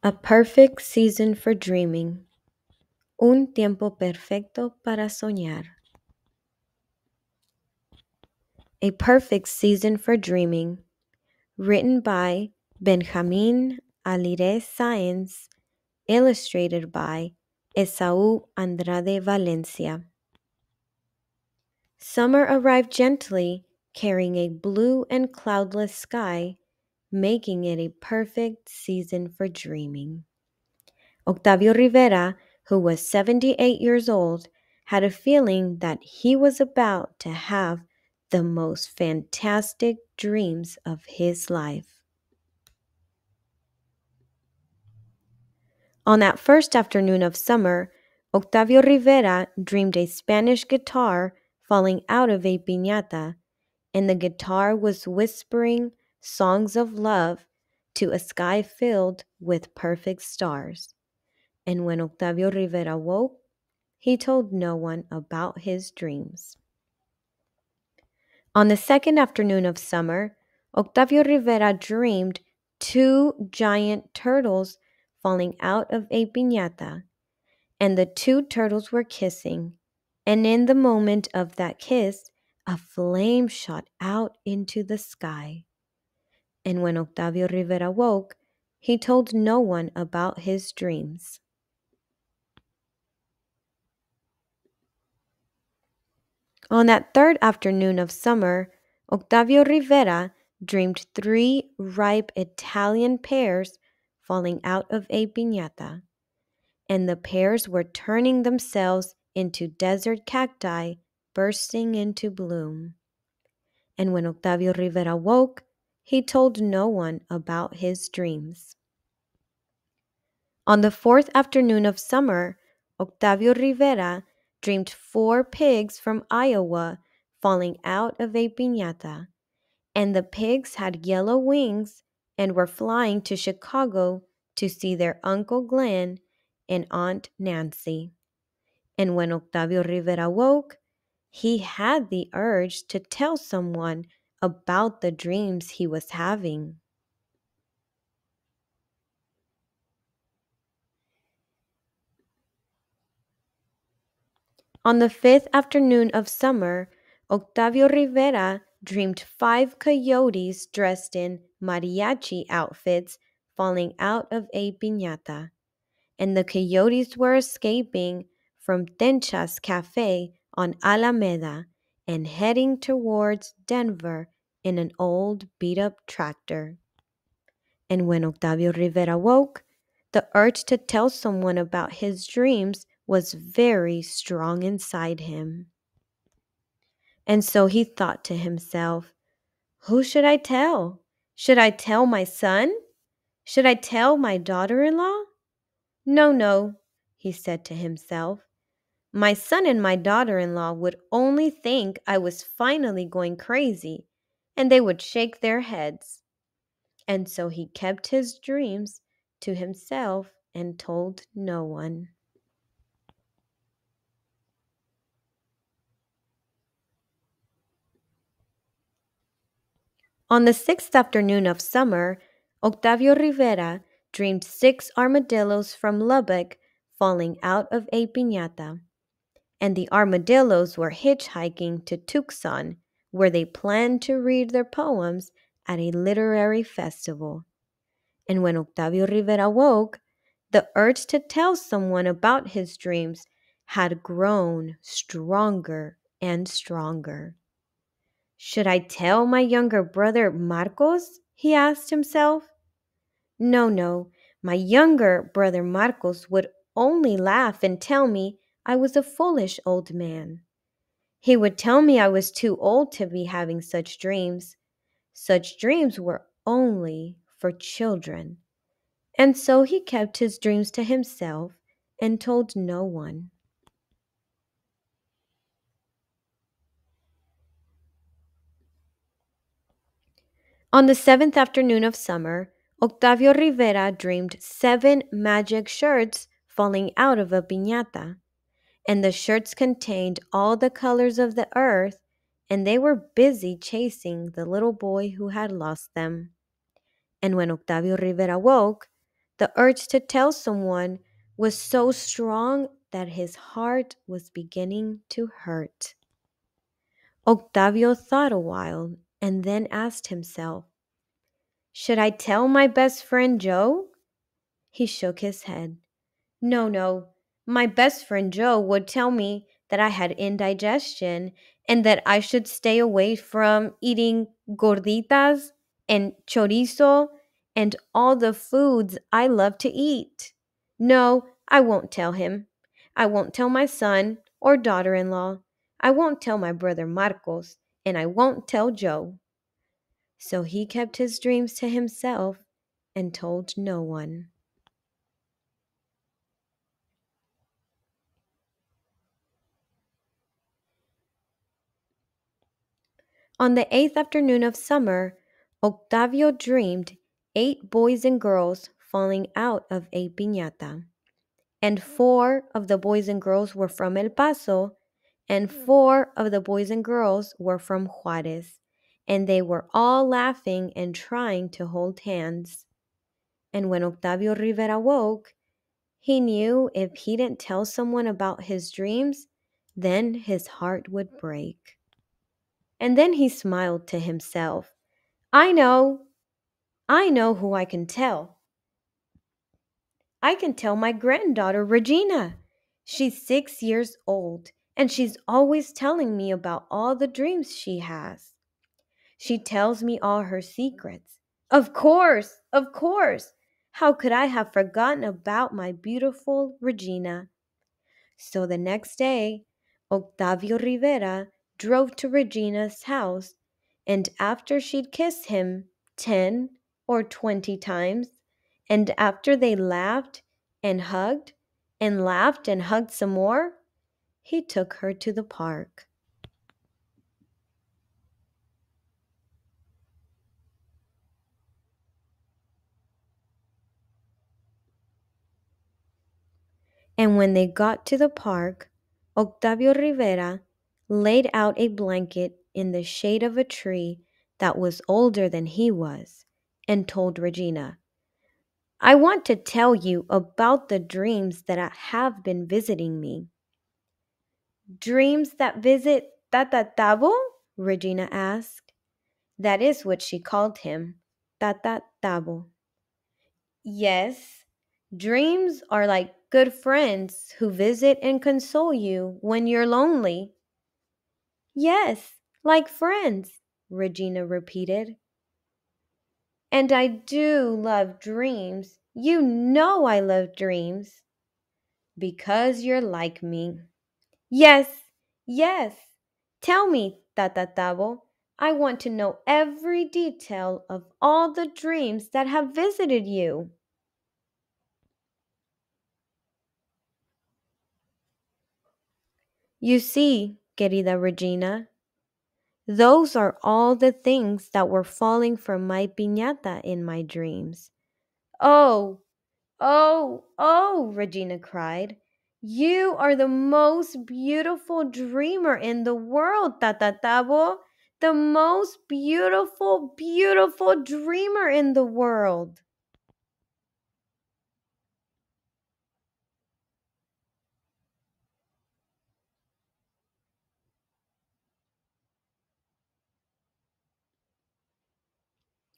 A perfect season for dreaming. Un tiempo perfecto para soñar. A perfect season for dreaming. Written by Benjamin Alire Saenz. Illustrated by Esau Andrade Valencia. Summer arrived gently, carrying a blue and cloudless sky, making it a perfect season for dreaming. Octavio Rivera, who was 78 years old, had a feeling that he was about to have the most fantastic dreams of his life. On that first afternoon of summer, Octavio Rivera dreamed a Spanish guitar falling out of a piñata, and the guitar was whispering songs of love to a sky filled with perfect stars. And when Octavio Rivera woke, he told no one about his dreams. On the second afternoon of summer, Octavio Rivera dreamed two giant turtles falling out of a piñata, and the two turtles were kissing, and in the moment of that kiss, a flame shot out into the sky. And when Octavio Rivera woke, he told no one about his dreams. On that third afternoon of summer, Octavio Rivera dreamed three ripe Italian pears falling out of a piñata, and the pears were turning themselves into desert cacti bursting into bloom. And when Octavio Rivera woke, he told no one about his dreams. On the fourth afternoon of summer, Octavio Rivera dreamed four pigs from Iowa falling out of a piñata, and the pigs had yellow wings and were flying to Chicago to see their Uncle Glenn and Aunt Nancy. And when Octavio Rivera woke, he had the urge to tell someone about the dreams he was having. On the fifth afternoon of summer, Octavio Rivera dreamed five coyotes dressed in mariachi outfits falling out of a piñata, and the coyotes were escaping from Tencha's Cafe on Alameda and heading towards Denver in an old beat-up tractor. And when Octavio Rivera woke, the urge to tell someone about his dreams was very strong inside him. And so he thought to himself, who should I tell? Should I tell my son? Should I tell my daughter-in-law? No, he said to himself. My son and my daughter-in-law would only think I was finally going crazy, and they would shake their heads. And so he kept his dreams to himself and told no one. On the sixth afternoon of summer, Octavio Rivera dreamed six armadillos from Lubbock falling out of a piñata, and the armadillos were hitchhiking to Tucson, where they planned to read their poems at a literary festival. And when Octavio Rivera woke, the urge to tell someone about his dreams had grown stronger and stronger. Should I tell my younger brother Marcos? He asked himself. No, my younger brother Marcos would only laugh and tell me I was a foolish old man. He would tell me I was too old to be having such dreams. Such dreams were only for children. And so he kept his dreams to himself and told no one. On the seventh afternoon of summer, Octavio Rivera dreamed 7 magic shirts falling out of a piñata, and the shirts contained all the colors of the earth, and they were busy chasing the little boy who had lost them. And when Octavio Rivera woke, The urge to tell someone was so strong that his heart was beginning to hurt. Octavio thought a while and then asked himself, "Should I tell my best friend Joe?" He shook his head. No, no. My best friend Joe would tell me that I had indigestion and that I should stay away from eating gorditas and chorizo and all the foods I love to eat. No, I won't tell him. I won't tell my son or daughter in law. I won't tell my brother Marcos, and I won't tell Joe. So he kept his dreams to himself and told no one. On the 8th afternoon of summer, Octavio dreamed 8 boys and girls falling out of a piñata. And 4 of the boys and girls were from El Paso, and 4 of the boys and girls were from Juarez. And they were all laughing and trying to hold hands. And when Octavio Rivera woke, he knew if he didn't tell someone about his dreams, then his heart would break. And then he smiled to himself. I know who I can tell. I can tell my granddaughter Regina. She's 6 years old, and she's always telling me about all the dreams she has. She tells me all her secrets. Of course, of course. How could I have forgotten about my beautiful Regina? So the next day, Octavio Rivera drove to Regina's house, and after she'd kissed him 10 or 20 times, and after they laughed and hugged some more, he took her to the park. And when they got to the park, Octavio Rivera laid out a blanket in the shade of a tree that was older than he was and told Regina, I want to tell you about the dreams that have been visiting me. Dreams that visit Tata Tabo? Regina asked. That is what she called him, Tata Tabo. Yes, dreams are like good friends who visit and console you when you're lonely. Yes, like friends, Regina repeated. And I do love dreams. You know I love dreams. Because you're like me. Yes, yes. Tell me, Tata Tabo. I want to know every detail of all the dreams that have visited you. You see, querida Regina, those are all the things that were falling from my piñata in my dreams. Oh, oh, oh, Regina cried. You are the most beautiful dreamer in the world, Tata Tabo. The most beautiful, beautiful dreamer in the world.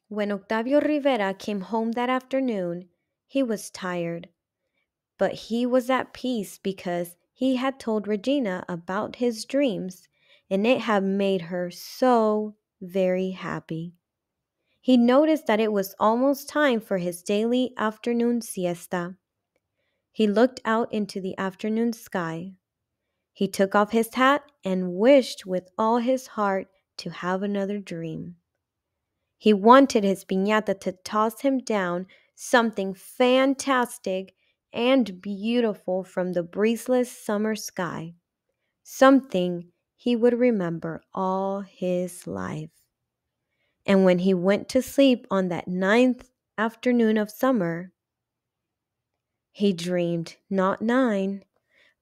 When Octavio Rivera came home that afternoon, he was tired, but he was at peace because he had told Regina about his dreams, and it had made her so very happy. He noticed that it was almost time for his daily afternoon siesta. He looked out into the afternoon sky. He took off his hat and wished with all his heart to have another dream. He wanted his piñata to toss him down something fantastic and beautiful from the breezeless summer sky, something he would remember all his life. And when he went to sleep on that 9th afternoon of summer, he dreamed not 9,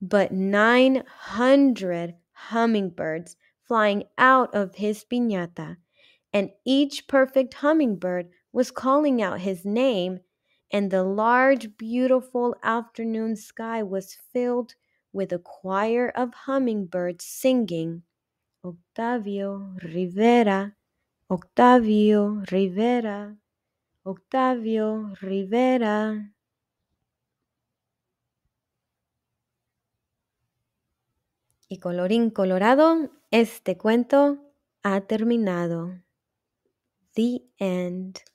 but 900 hummingbirds flying out of his piñata, and each perfect hummingbird was calling out his name and the large, beautiful afternoon sky was filled with a choir of hummingbirds singing, Octavio Rivera, Octavio Rivera, Octavio Rivera. Y colorín colorado, este cuento ha terminado. The end.